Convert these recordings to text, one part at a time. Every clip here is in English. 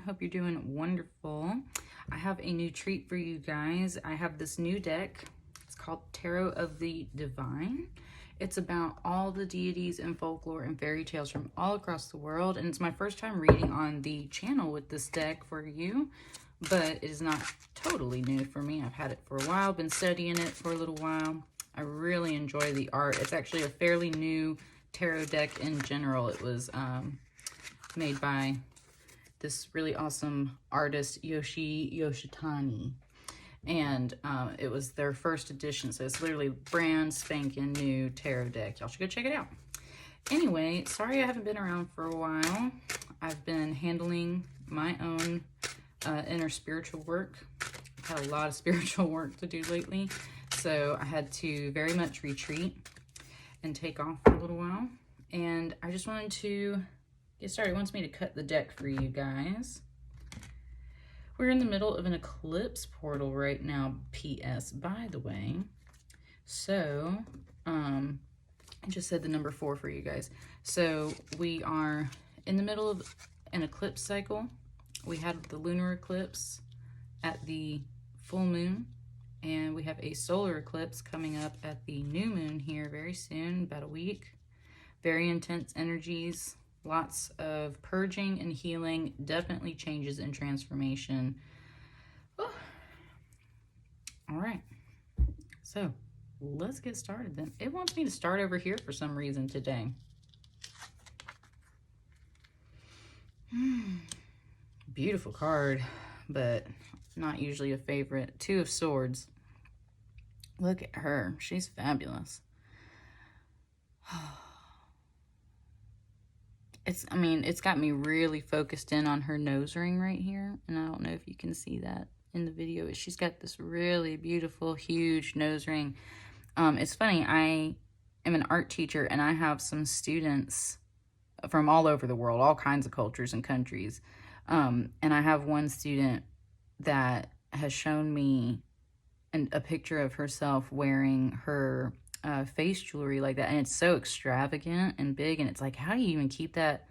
Hope you're doing wonderful. I have a new treat for you guys. I have this new deck. It's called Tarot of the Divine. It's about all the deities and folklore and fairy tales from all across the world. And it's my first time reading on the channel with this deck for you. But it is not totally new for me. I've had it for a while, been studying it for a little while. I really enjoy the art. It's actually a fairly new tarot deck in general. It was made by this really awesome artist, Yoshitani. And it was their first edition. So it's literally brand spanking new tarot deck. Y'all should go check it out. Anyway, sorry I haven't been around for a while. I've been handling my own inner spiritual work. I've had a lot of spiritual work to do lately. So I had to very much retreat and take off for a little while. And I just wanted to get started. It wants me to cut the deck for you guys. We're in the middle of an eclipse portal right now, PS, by the way. So, I just said the number 4 for you guys. So we are in the middle of an eclipse cycle. We had the lunar eclipse at the full moon. And we have a solar eclipse coming up at the new moon here very soon, about a week. Very intense energies, lots of purging and healing, definitely changes and transformation. Oh. All right, so let's get started then. It wants me to start over here for some reason today. Beautiful card, but not usually a favorite. 2 of Swords. Look at her. She's fabulous. It's got me really focused in on her nose ring right here. And I don't know if you can see that in the video. But she's got this really beautiful, huge nose ring. It's funny. I am an art teacher and I have some students from all over the world, all kinds of cultures and countries. And I have one student that has shown me a picture of herself wearing her face jewelry like that, and it's so extravagant and big, and it's like, how do you even keep that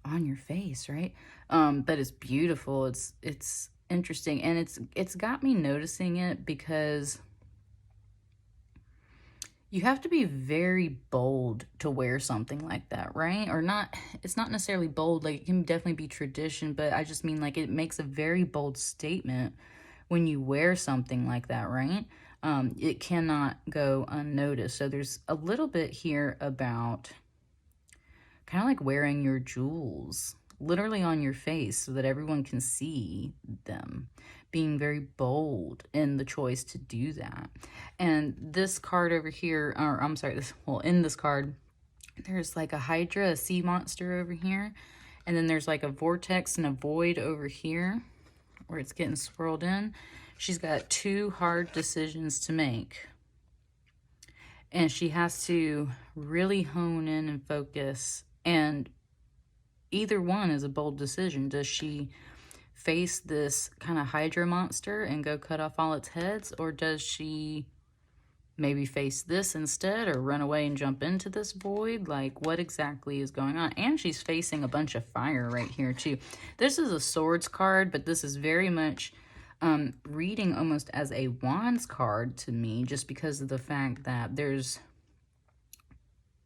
on your face, right? But it's beautiful. It's interesting, and it's got me noticing it because you have to be very bold to wear something like that, right? Or not, it's not necessarily bold, like it can definitely be tradition, but I just mean like it makes a very bold statement when you wear something like that, right? It cannot go unnoticed. So there's a little bit here about kind of like wearing your jewels literally on your face so that everyone can see them. Being very bold in the choice to do that. And this card over here, or I'm sorry, in this card, there's like a Hydra, a sea monster over here. And then there's like a vortex and a void over here where it's getting swirled in. She's got 2 hard decisions to make. And she has to really hone in and focus. And either one is a bold decision. Does she face this kind of Hydra monster and go cut off all its heads? Or does she maybe face this instead or run away and jump into this void? Like, what exactly is going on? And she's facing a bunch of fire right here too. This is a Swords card, but this is very much reading almost as a Wands card to me, just because of the fact that there's...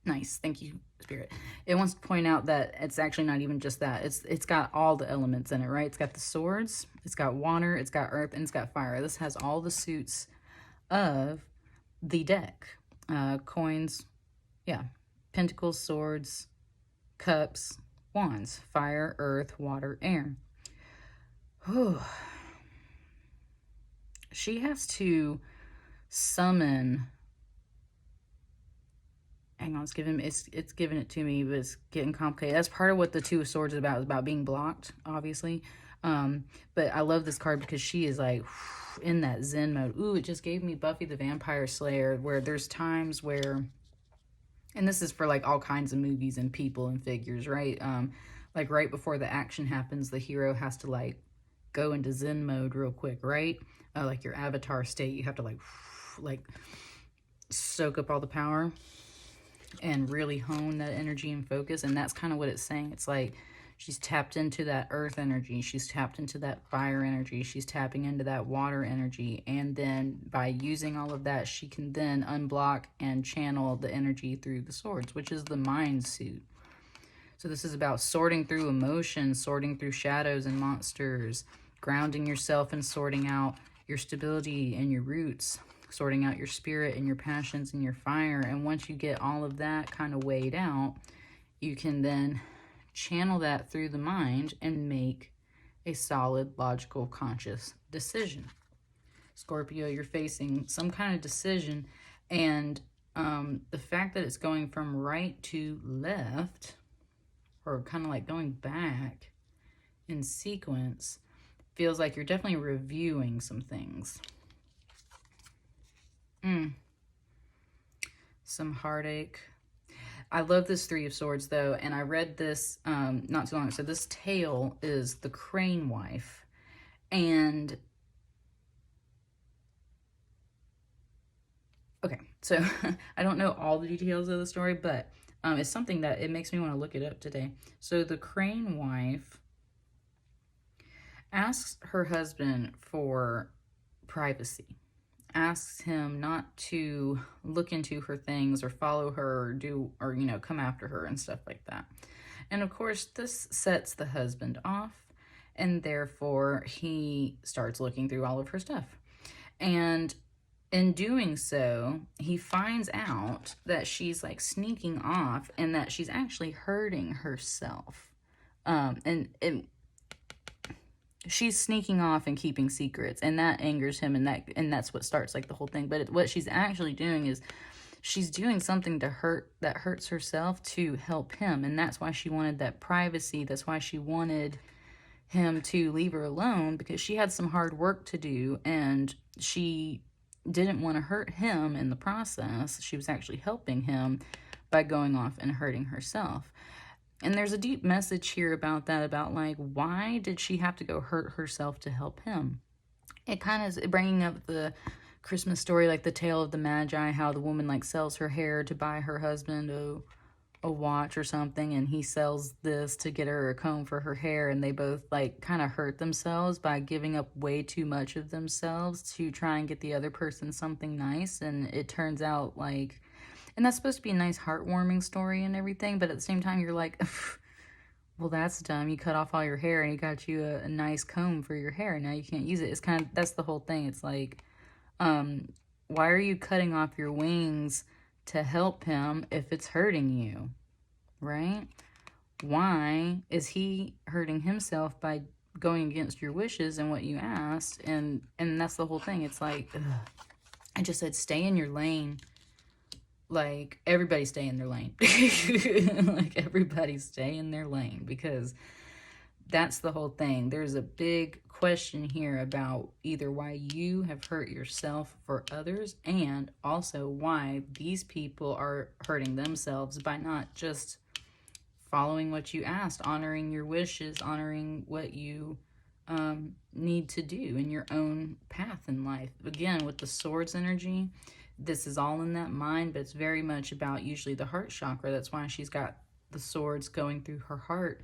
Nice, thank you, Spirit. It wants to point out that it's actually not even just that. It's got all the elements in it, right? It's got the swords, it's got water, it's got earth, and it's got fire. This has all the suits of the deck. Coins, yeah. Pentacles, swords, cups, wands. Fire, earth, water, air. Whew. She has to summon... Hang on, it's giving it to me, but it's getting complicated. That's part of what the 2 of Swords is about. It's about being blocked, obviously. But I love this card because she is like in that Zen mode. Ooh, it just gave me Buffy the Vampire Slayer, where there's times where, and this is for like all kinds of movies and people and figures, right? Like right before the action happens, the hero has to like go into Zen mode real quick, right? Like your avatar state, you have to like soak up all the power and really hone that energy and focus. And that's kind of what it's saying. It's like She's tapped into that earth energy. She's tapped into that fire energy. She's tapping into that water energy. And then by using all of that, she can then unblock and channel the energy through the swords, which is the mind suit. So this is about sorting through emotions, sorting through shadows and monsters, grounding yourself and sorting out your stability and your roots, sorting out your spirit and your passions and your fire. And once you get all of that kind of weighed out, you can then channel that through the mind and make a solid, logical, conscious decision. Scorpio, you're facing some kind of decision, and the fact that it's going from right to left, or kind of like going back in sequence, feels like you're definitely reviewing some things. Some heartache. I love this Three of Swords, though, and I read this not too long ago. So this tail is the crane wife, and okay, so I don't know all the details of the story, but it's something that it makes me want to look it up today. So the crane wife asks her husband for privacy, asks him not to look into her things or follow her or do, or, you know, come after her and stuff like that. And of course, this sets the husband off, and therefore he starts looking through all of her stuff. And in doing so, he finds out that she's like sneaking off and that she's actually hurting herself. And she's sneaking off and keeping secrets, and that angers him, and that's what starts like the whole thing. But what she's actually doing is she's doing something that hurts herself to help him, and that's why she wanted that privacy. That's why she wanted him to leave her alone, because she had some hard work to do, and she didn't want to hurt him in the process. She was actually helping him by going off and hurting herself. And there's a deep message here about that, about like, why did she have to go hurt herself to help him? It kind of is bringing up the Christmas story, like the tale of the Magi, how the woman like sells her hair to buy her husband a watch or something, and he sells this to get her a comb for her hair, and they both like kind of hurt themselves by giving up way too much of themselves to try and get the other person something nice. And it turns out like, and that's supposed to be a nice heartwarming story and everything, but at the same time you're like, well, that's dumb. You cut off all your hair and he got you a nice comb for your hair, and now you can't use it. It's kind of, that's the whole thing. It's like, why are you cutting off your wings to help him if it's hurting you, right? Why is he hurting himself by going against your wishes and what you asked? And that's the whole thing. It's like, ugh. I just said, stay in your lane. Like, everybody stay in their lane. Like, everybody stay in their lane, because that's the whole thing. There's a big question here about either why you have hurt yourself for others, and also why these people are hurting themselves by not just following what you asked, honoring your wishes, honoring what you need to do in your own path in life. Again, with the swords energy, this is all in that mind, but it's very much about usually the heart chakra. That's why she's got the swords going through her heart.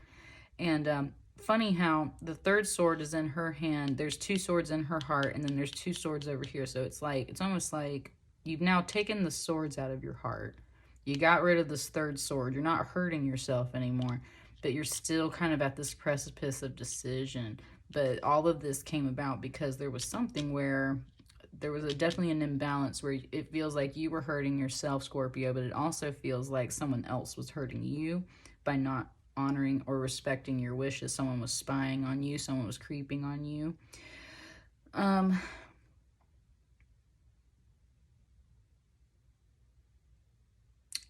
And funny how the third sword is in her hand. There's two swords in her heart, and then there's two swords over here. So it's like, it's almost like you've now taken the swords out of your heart. You got rid of this third sword. You're not hurting yourself anymore, but you're still kind of at this precipice of decision. But all of this came about because there was something where there was definitely an imbalance where it feels like you were hurting yourself, Scorpio, but it also feels like someone else was hurting you by not honoring or respecting your wishes. Someone was spying on you. Someone was creeping on you.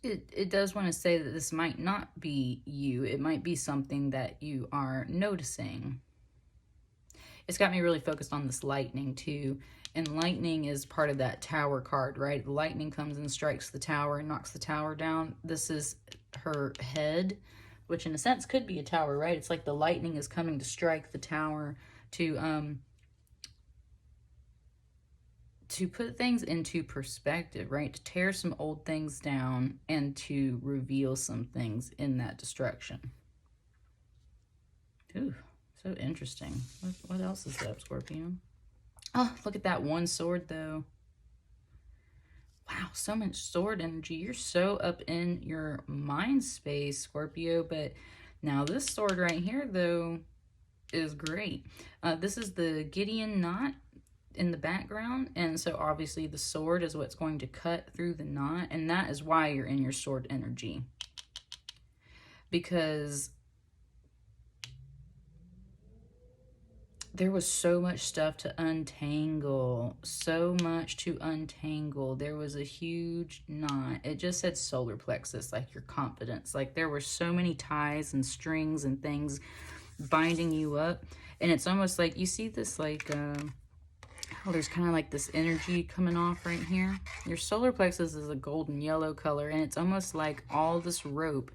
It does want to say that this might not be you. It might be something that you are noticing. It's got me really focused on this lightning too. And lightning is part of that tower card, right? The lightning comes and strikes the tower and knocks the tower down. This is her head, which in a sense could be a tower, right? It's like the lightning is coming to strike the tower to put things into perspective, right? To tear some old things down and to reveal some things in that destruction. Ooh, so interesting. What else is up, Scorpio? Oh, look at that one sword, though. Wow, so much sword energy. You're so up in your mind space, Scorpio. But now this sword right here, though, is great. This is the Gideon knot in the background. And so obviously the sword is what's going to cut through the knot. And that is why you're in your sword energy. Because there was so much stuff to untangle, so much to untangle. There was a huge knot. It just said solar plexus, like your confidence. Like there were so many ties and strings and things binding you up. And it's almost like, you see this like, oh, there's kind of like this energy coming off right here. Your solar plexus is a golden yellow color. And it's almost like all this rope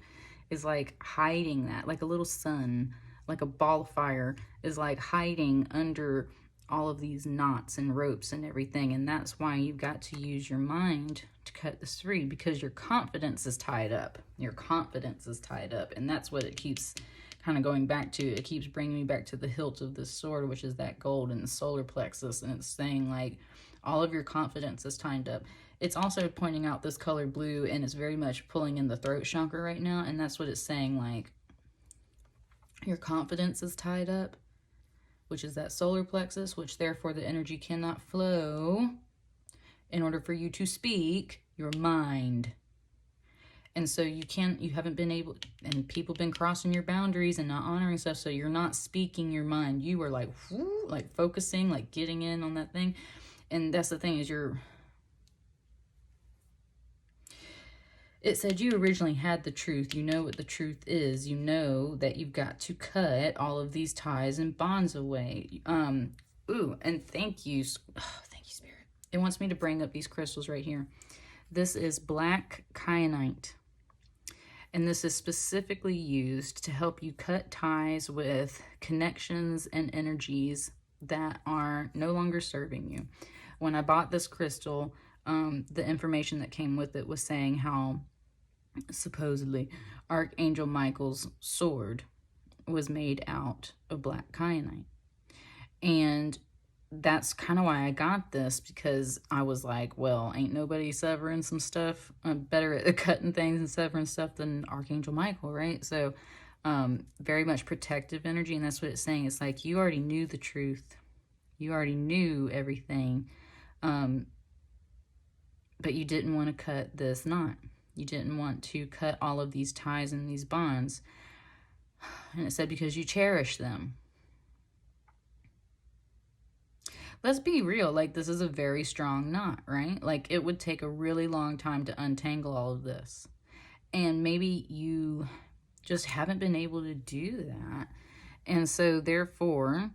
is like hiding that, like a little sun, like a ball of fire is like hiding under all of these knots and ropes and everything. And that's why you've got to use your mind to cut this free, because your confidence is tied up. Your confidence is tied up. And that's what it keeps kind of going back to. It keeps bringing me back to the hilt of this sword, which is that gold and the solar plexus. And it's saying like all of your confidence is tied up. It's also pointing out this color blue, and it's very much pulling in the throat chakra right now. And that's what it's saying, like your confidence is tied up, which is that solar plexus, which therefore the energy cannot flow in order for you to speak your mind. And so you haven't been able, and people been crossing your boundaries and not honoring stuff. So you're not speaking your mind. You were like, whoo, like focusing, like getting in on that thing. And that's the thing, is it said you originally had the truth. You know what the truth is. You know that you've got to cut all of these ties and bonds away. Ooh, and thank you. Oh, thank you, Spirit. It wants me to bring up these crystals right here. This is black kyanite. And this is specifically used to help you cut ties with connections and energies that are no longer serving you. When I bought this crystal, the information that came with it was saying how supposedly Archangel Michael's sword was made out of black kyanite. And that's kind of why I got this, because I was like, well, ain't nobody severing some stuff. I'm better at cutting things and severing stuff than Archangel Michael, right? So very much protective energy. And that's what it's saying. It's like you already knew the truth. You already knew everything. But you didn't want to cut this knot. You didn't want to cut all of these ties and these bonds. And it said because you cherish them. Let's be real. Like, this is a very strong knot, right? Like, it would take a really long time to untangle all of this. And maybe you just haven't been able to do that. And so, therefore,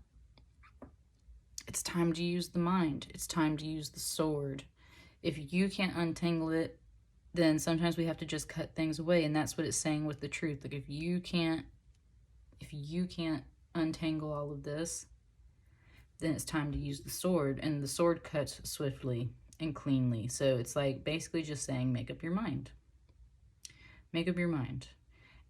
it's time to use the mind. It's time to use the sword. If you can't untangle it, then sometimes we have to just cut things away. And that's what it's saying with the truth. Like, if you can't untangle all of this, then it's time to use the sword. And the sword cuts swiftly and cleanly. So it's like basically just saying, make up your mind. Make up your mind.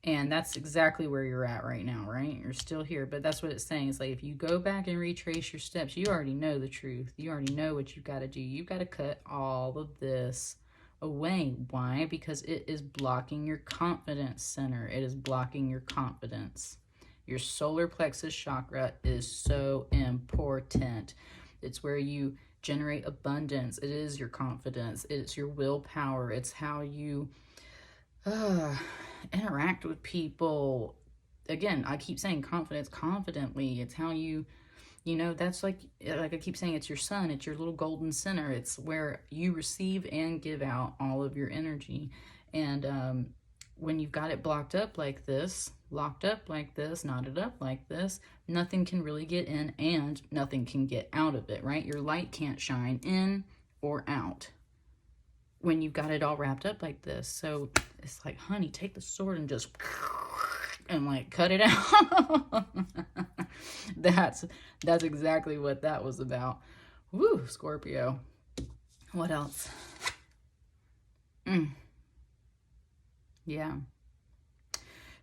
And that's exactly where you're at right now, right? You're still here. But that's what it's saying. It's like if you go back and retrace your steps, you already know the truth. You already know what you've got to do. You've got to cut all of this away. Why? Because it is blocking your confidence center. It is blocking your confidence. Your solar plexus chakra is so important. It's where you generate abundance. It is your confidence. It's your willpower. It's how you interact with people. Again, I keep saying confidence, confidently. It's how you know, that's like I keep saying, it's your sun. It's your little golden center. It's where you receive and give out all of your energy. And when you've got it blocked up like this, locked up like this, knotted up like this, nothing can really get in and nothing can get out of it, right? Your light can't shine in or out when you've got it all wrapped up like this. So it's like, honey, take the sword and just and like cut it out. That's exactly what that was about. Woo, Scorpio. What else? Yeah.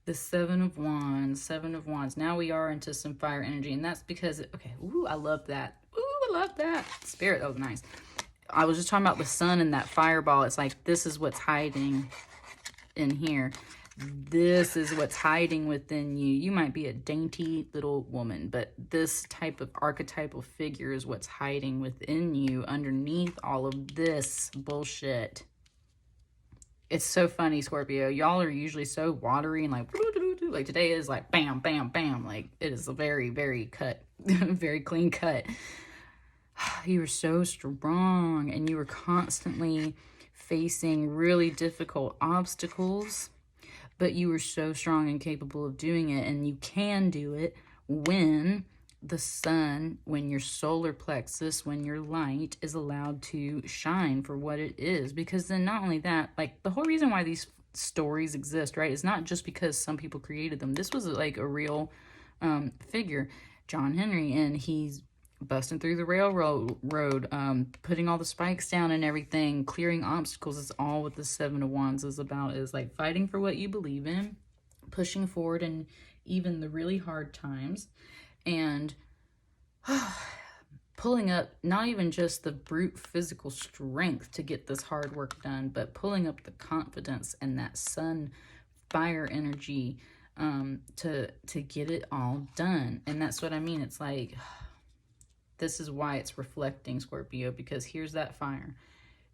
The Seven of Wands, Seven of Wands. Now we are into some fire energy, and that's because, okay, ooh, I love that. Ooh, I love that. Spirit, that was nice. I was just talking about the sun and that fireball. It's like, this is what's hiding in here. This is what's hiding within you. You might be a dainty little woman, but this type of archetypal figure is what's hiding within you underneath all of this bullshit. It's so funny, Scorpio. Y'all are usually so watery and like today is like bam, bam, bam. Like it is a very, very cut, very clean cut. You were so strong and you were constantly facing really difficult obstacles, but you were so strong and capable of doing it. And you can do it when the sun, when your solar plexus, when your light is allowed to shine for what it is. Because then not only that, like the whole reason why these stories exist, right, is not just because some people created them. This was like a real figure, John Henry, and he's busting through the railroad road, putting all the spikes down and everything, clearing obstacles. Is all what the Seven of Wands is about, is like fighting for what you believe in, pushing forward in even the really hard times, and pulling up not even just the brute physical strength to get this hard work done, but pulling up the confidence and that sun fire energy to get it all done. And that's what I mean. It's like, this is why it's reflecting, Scorpio, because here's that fire.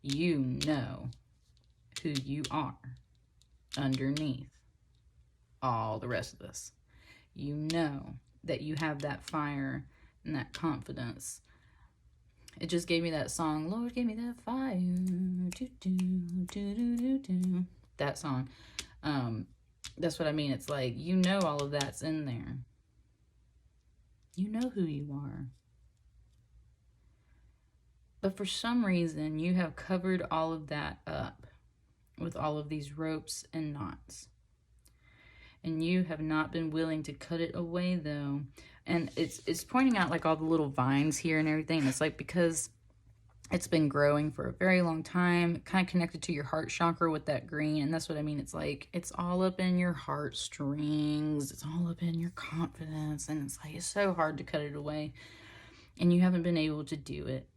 You know who you are underneath all the rest of this. You know that you have that fire and that confidence. It just gave me that song, Lord, give me that fire. Do, do, do, do, do, do. That song. That's what I mean. It's like, you know all of that's in there. You know who you are. But for some reason, you have covered all of that up with all of these ropes and knots. And you have not been willing to cut it away, though. And it's pointing out like all the little vines here and everything. And it's like, because it's been growing for a very long time, kind of connected to your heart chakra with that green. And that's what I mean. It's like, it's all up in your heartstrings. It's all up in your confidence. And it's like, it's so hard to cut it away. And you haven't been able to do it.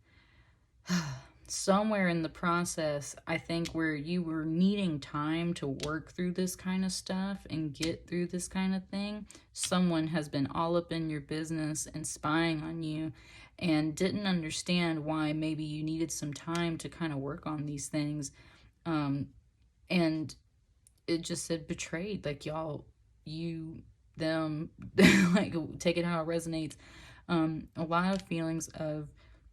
Somewhere in the process, I think where you were needing time to work through this kind of stuff and get through this kind of thing, someone has been all up in your business and spying on you and didn't understand why maybe you needed some time to kind of work on these things. And it just said betrayed, like y'all, you, them, like take it how it resonates. A lot of feelings of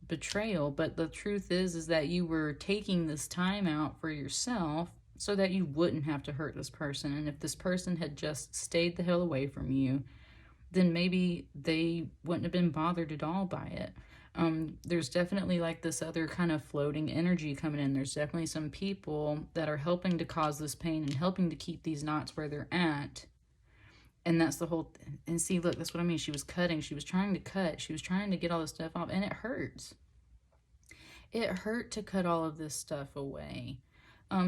betrayal, but the truth is that you were taking this time out for yourself so that you wouldn't have to hurt this person. And if this person had just stayed the hell away from you, then maybe they wouldn't have been bothered at all by it. There's definitely like this other kind of floating energy coming in. There's definitely some people that are helping to cause this pain and helping to keep these knots where they're at. And that's the whole and see, look, that's what I mean. She was cutting. She was trying to cut. She was trying to get all this stuff off. And it hurts. It hurt to cut all of this stuff away.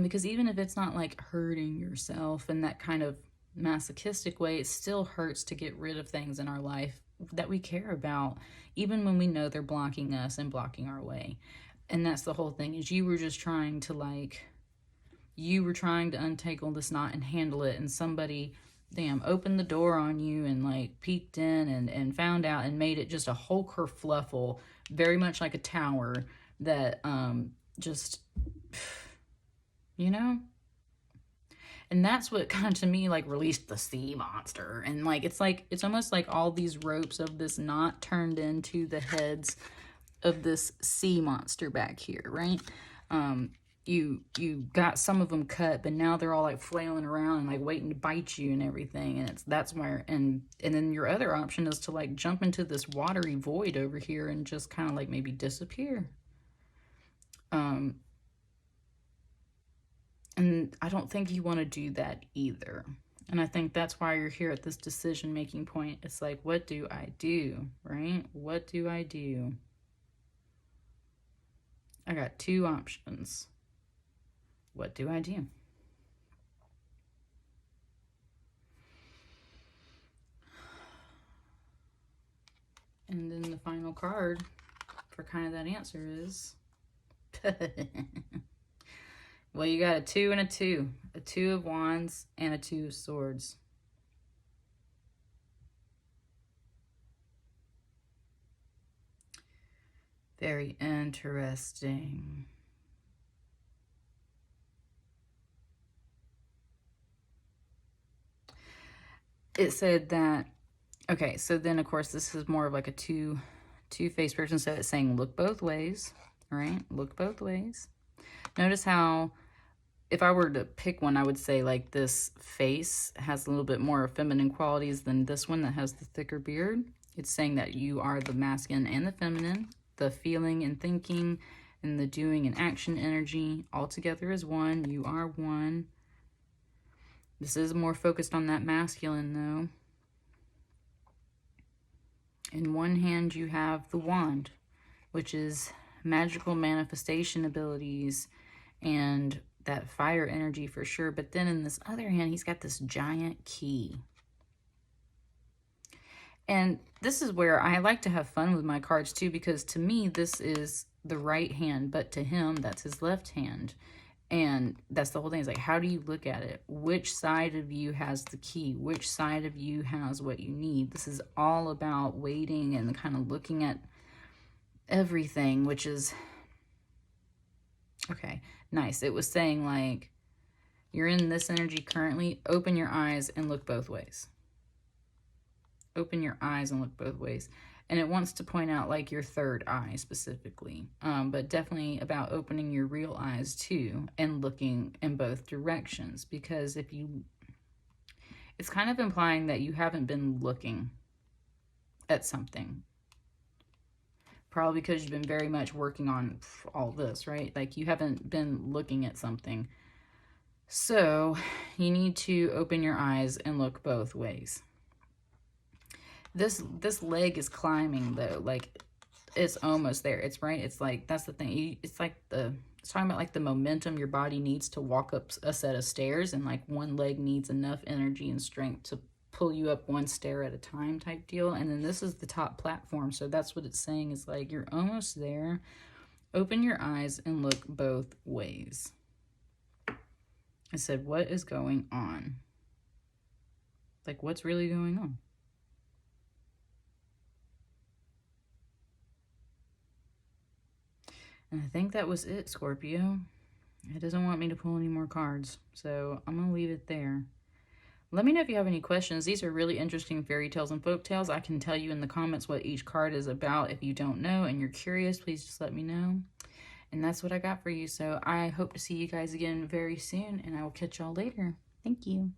Because even if it's not like hurting yourself in that kind of masochistic way, it still hurts to get rid of things in our life that we care about, even when we know they're blocking us and blocking our way. And that's the whole thing, is you were just trying to you were trying to untangle this knot and handle it, and somebody opened the door on you and like peeked in and found out and made it just a whole kerfluffle, very much like a tower that just, you know. And that's what kind of, to me, like released the sea monster. And like it's almost like all these ropes of this knot turned into the heads of this sea monster back here, right? You got some of them cut, but now they're all like flailing around and like waiting to bite you and everything. And that's where, and then your other option is to like jump into this watery void over here and just kind of like maybe disappear. And I don't think you want to do that either. And I think that's why you're here at this decision-making point. It's like, what do I do, right? What do I do? I got two options. What do I do? card for kind of that answer is... well, you got a 2 and a 2. A 2 of Wands and a 2 of Swords. Very interesting. It said that, okay, so then of course this is more of like a two-faced person, so it's saying look both ways, right? Look both ways. Notice how, if I were to pick one, I would say like this face has a little bit more feminine qualities than this one that has the thicker beard. It's saying that you are the masculine and the feminine, the feeling and thinking and the doing and action energy all together as one. You are one. This is more focused on that masculine though. In one hand you have the wand, which is magical manifestation abilities and that fire energy for sure. But then in this other hand, he's got this giant key. And this is where I like to have fun with my cards too, because to me, this is the right hand, but to him, that's his left hand. And that's the whole thing. It's like, how do you look at it? Which side of you has the key? Which side of you has what you need? This is all about waiting and kind of looking at everything, which is, okay, nice. It was saying like, you're in this energy currently, open your eyes and look both ways. Open your eyes and look both ways. And it wants to point out like your third eye specifically, but definitely about opening your real eyes too and looking in both directions, because if you, it's kind of implying that you haven't been looking at something. Probably because you've been very much working on all this, right? Like you haven't been looking at something. So you need to open your eyes and look both ways. This leg is climbing though, like it's almost there. It's right. It's like, that's the thing. It's like it's talking about like the momentum your body needs to walk up a set of stairs, and like one leg needs enough energy and strength to pull you up one stair at a time type deal. And then this is the top platform. So that's what it's saying, is like, you're almost there. Open your eyes and look both ways. I said, what is going on? Like, what's really going on? And I think that was it, Scorpio. It doesn't want me to pull any more cards, so I'm going to leave it there. Let me know if you have any questions. These are really interesting fairy tales and folk tales. I can tell you in the comments what each card is about. If you don't know and you're curious, please just let me know. And that's what I got for you. So I hope to see you guys again very soon, and I will catch y'all later. Thank you.